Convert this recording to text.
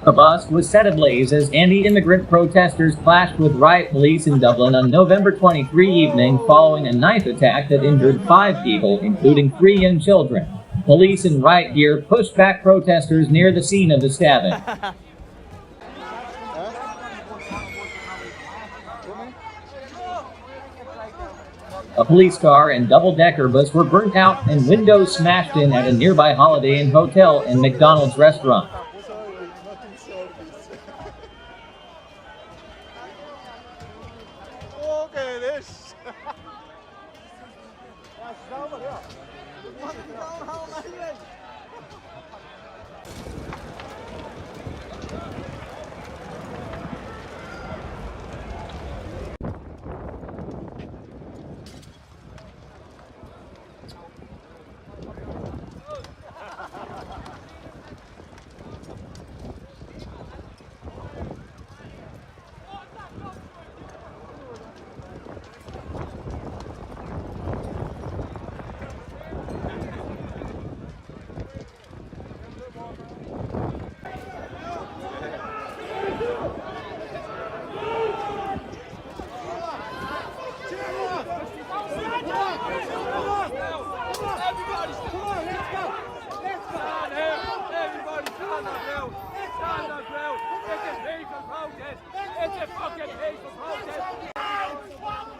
A bus was set ablaze as anti-immigrant protesters clashed with riot police in Dublin on November 23 evening following a knife attack that injured 5 people, including 3 young children. Police in riot gear pushed back protesters near the scene of the stabbing. A police car and double-decker bus were burnt out and windows smashed in at a nearby Holiday Inn hotel and McDonald's restaurant. It's a fucking peaceful protest!